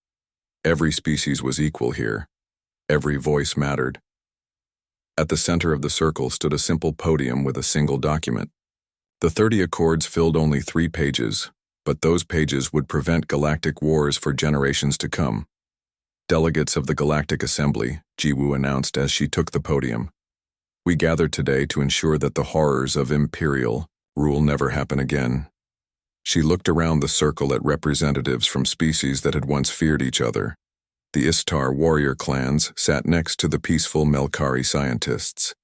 Every species was equal here. Every voice mattered. At the center of the circle stood a simple podium with a single document. The 30 Accords filled only 3 pages, but those pages would prevent galactic wars for generations to come. Delegates of the Galactic Assembly, Ji-woo announced as she took the podium. We gathered today to ensure that the horrors of Imperial rule never happen again. She looked around the circle at representatives from species that had once feared each other. The Istar warrior clans sat next to the peaceful Melkari scientists.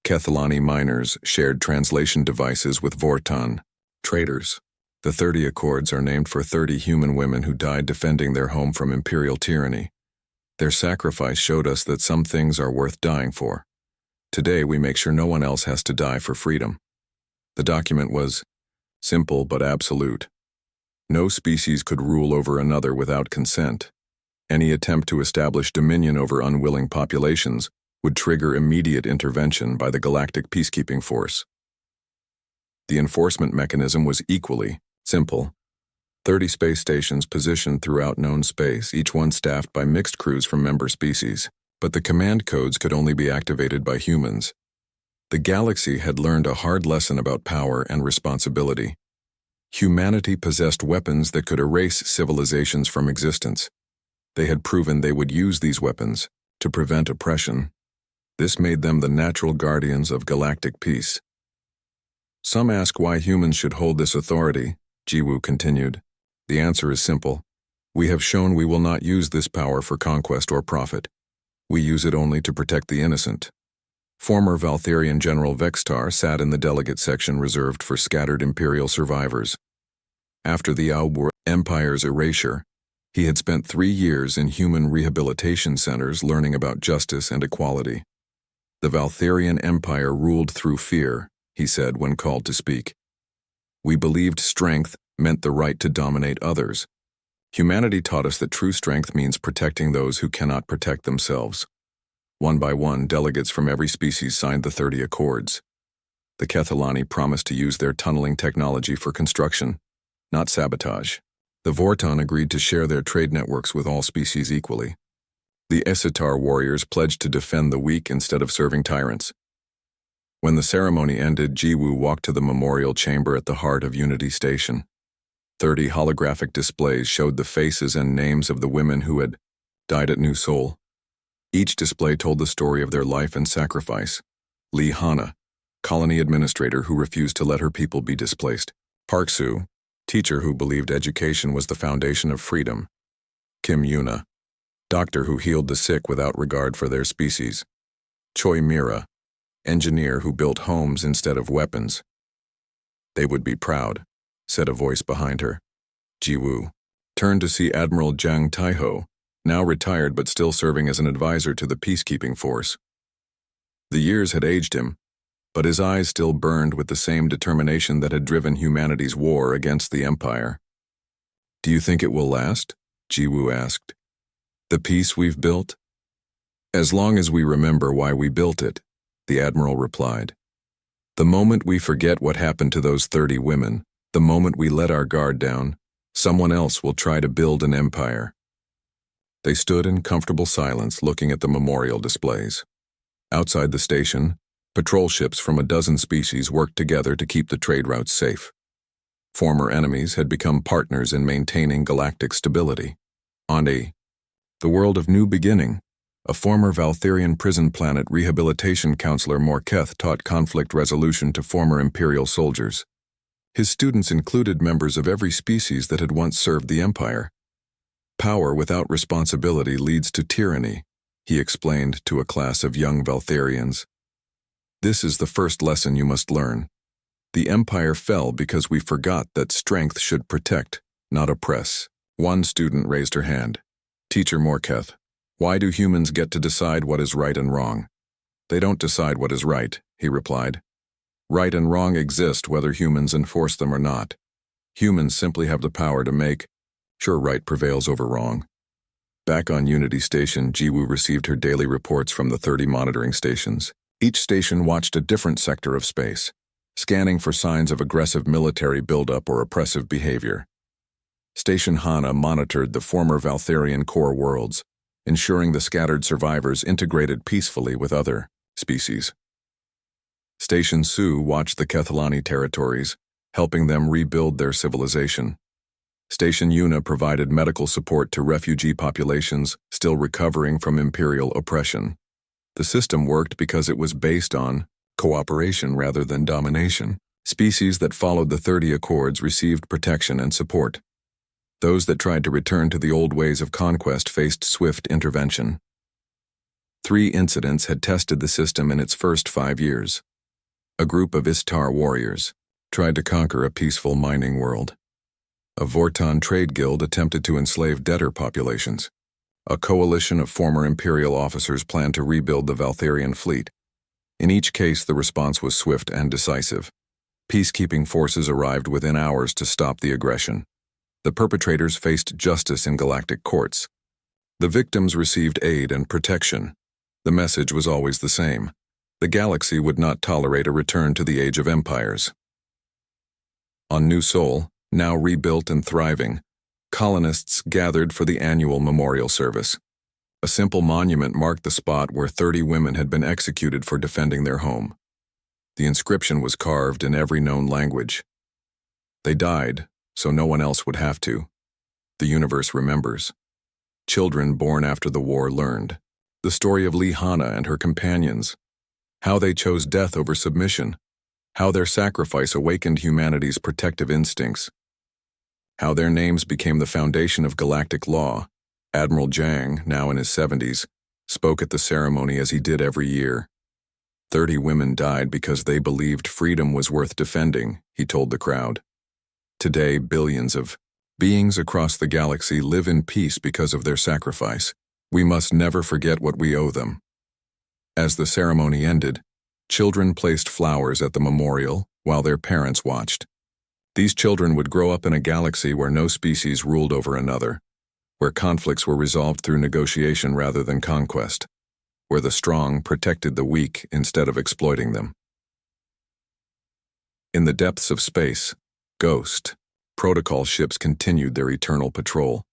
Kethlani miners shared translation devices with Vorton traders. The 30 Accords are named for 30 human women who died defending their home from Imperial tyranny. Their sacrifice showed us that some things are worth dying for. Today we make sure no one else has to die for freedom. The document was simple but absolute. No species could rule over another without consent. Any attempt to establish dominion over unwilling populations would trigger immediate intervention by the Galactic Peacekeeping Force. The enforcement mechanism was equally simple. 30 space stations positioned throughout known space, each one staffed by mixed crews from member species. But the command codes could only be activated by humans. The galaxy had learned a hard lesson about power and responsibility. Humanity possessed weapons that could erase civilizations from existence. They had proven they would use these weapons to prevent oppression. This made them the natural guardians of galactic peace. Some ask why humans should hold this authority, Ji-woo continued. The answer is simple. We have shown we will not use this power for conquest or profit. We use it only to protect the innocent. Former Valtherian General Vextar sat in the delegate section reserved for scattered Imperial survivors. After the Aubur Empire's erasure, he had spent 3 years in human rehabilitation centers learning about justice and equality. The Valtherian Empire ruled through fear, he said when called to speak. We believed strength meant the right to dominate others. Humanity taught us that true strength means protecting those who cannot protect themselves. One by one, delegates from every species signed the 30 Accords. The Kethalani promised to use their tunneling technology for construction, not sabotage. The Vorton agreed to share their trade networks with all species equally. The Esitar warriors pledged to defend the weak instead of serving tyrants. When the ceremony ended, Jiwoo walked to the memorial chamber at the heart of Unity Station. 30 holographic displays showed the faces and names of the women who had died at New Seoul. Each display told the story of their life and sacrifice. Lee Hana, colony administrator who refused to let her people be displaced. Park Soo, teacher who believed education was the foundation of freedom. Kim Yuna, doctor who healed the sick without regard for their species. Choi Mira, engineer who built homes instead of weapons. They would be proud, said a voice behind her. Jiwoo turned to see Admiral Jang Taiho, now retired but still serving as an advisor to the peacekeeping force. The years had aged him, but his eyes still burned with the same determination that had driven humanity's war against the Empire. Do you think it will last? Jiwoo asked. The peace we've built? As long as we remember why we built it, the Admiral replied. The moment we forget what happened to those 30 women, the moment we let our guard down, someone else will try to build an empire. They stood in comfortable silence looking at the memorial displays. Outside the station, patrol ships from a dozen species worked together to keep the trade routes safe. Former enemies had become partners in maintaining galactic stability. On the world of New Beginning, a former Valtherian prison planet rehabilitation counselor Morketh taught conflict resolution to former Imperial soldiers. His students included members of every species that had once served the Empire. Power without responsibility leads to tyranny, he explained to a class of young Valtherians. This is the first lesson you must learn. The Empire fell because we forgot that strength should protect, not oppress. One student raised her hand. Teacher Morketh, why do humans get to decide what is right and wrong? They don't decide what is right, he replied. Right and wrong exist whether humans enforce them or not. Humans simply have the power to make sure right prevails over wrong. Back on Unity Station, Jiwoo received her daily reports from the 30 monitoring stations. Each station watched a different sector of space, scanning for signs of aggressive military buildup or oppressive behavior. Station Hana monitored the former Valtherian core worlds, ensuring the scattered survivors integrated peacefully with other species. Station Su watched the Kethalani territories, helping them rebuild their civilization. Station Yuna provided medical support to refugee populations still recovering from Imperial oppression. The system worked because it was based on cooperation rather than domination. Species that followed the 30 Accords received protection and support. Those that tried to return to the old ways of conquest faced swift intervention. 3 incidents had tested the system in its first 5 years. A group of Istar warriors tried to conquer a peaceful mining world. A Vorton trade guild attempted to enslave debtor populations. A coalition of former Imperial officers planned to rebuild the Valtherian fleet. In each case, the response was swift and decisive. Peacekeeping forces arrived within hours to stop the aggression. The perpetrators faced justice in galactic courts. The victims received aid and protection. The message was always the same. The galaxy would not tolerate a return to the Age of Empires. On New Seoul, now rebuilt and thriving, colonists gathered for the annual memorial service. A simple monument marked the spot where 30 women had been executed for defending their home. The inscription was carved in every known language. They died, so no one else would have to. The universe remembers. Children born after the war learned. The story of Lee Hana and her companions. How they chose death over submission. How their sacrifice awakened humanity's protective instincts. How their names became the foundation of galactic law. Admiral Jang, now in his 70s, spoke at the ceremony as he did every year. 30 women died because they believed freedom was worth defending, he told the crowd. Today, billions of beings across the galaxy live in peace because of their sacrifice. We must never forget what we owe them. As the ceremony ended, children placed flowers at the memorial while their parents watched. These children would grow up in a galaxy where no species ruled over another, where conflicts were resolved through negotiation rather than conquest, where the strong protected the weak instead of exploiting them. In the depths of space, Ghost, protocol ships continued their eternal patrol.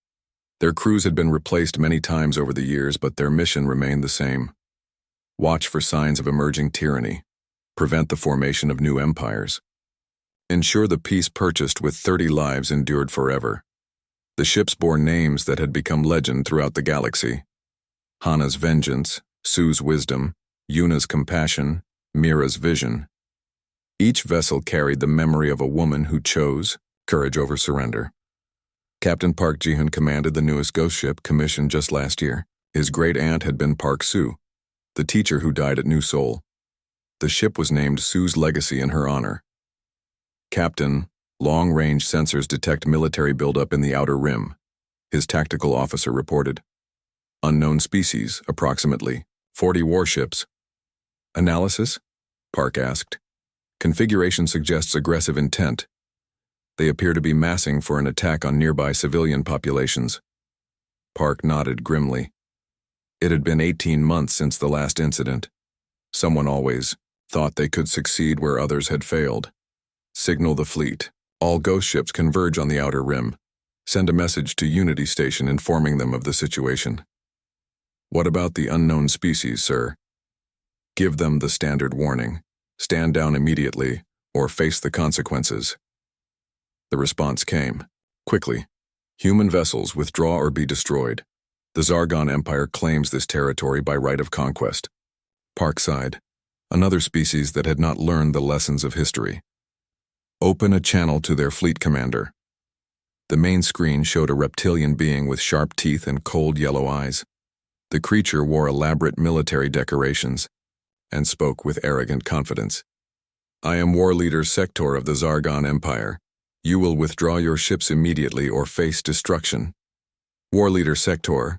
Their crews had been replaced many times over the years, but their mission remained the same. Watch for signs of emerging tyranny, prevent the formation of new empires, ensure the peace purchased with 30 lives endured forever. The ships bore names that had become legend throughout the galaxy. Hana's vengeance, Su's wisdom, Yuna's compassion, Mira's vision. Each vessel carried the memory of a woman who chose courage over surrender. Captain Park Ji-hun commanded the newest ghost ship commissioned just last year. His great-aunt had been Park Su, the teacher who died at New Seoul. The ship was named Su's Legacy in her honor. Captain, long-range sensors detect military buildup in the outer rim. His tactical officer reported. Unknown species, approximately 40 warships. Analysis? Park asked. Configuration suggests aggressive intent. They appear to be massing for an attack on nearby civilian populations. Park nodded grimly. It had been 18 months since the last incident. Someone always thought they could succeed where others had failed. Signal the fleet. All ghost ships converge on the outer rim. Send a message to Unity Station informing them of the situation. What about the unknown species, sir? Give them the standard warning. Stand down immediately, or face the consequences. The response came. Quickly. Human vessels withdraw or be destroyed. The Zargon Empire claims this territory by right of conquest. Park sighed. Another species that had not learned the lessons of history. Open a channel to their fleet commander. The main screen showed a reptilian being with sharp teeth and cold yellow eyes. The creature wore elaborate military decorations and spoke with arrogant confidence. I am War Leader Sector of the Zargon Empire. You will withdraw your ships immediately or face destruction. War Leader Sector,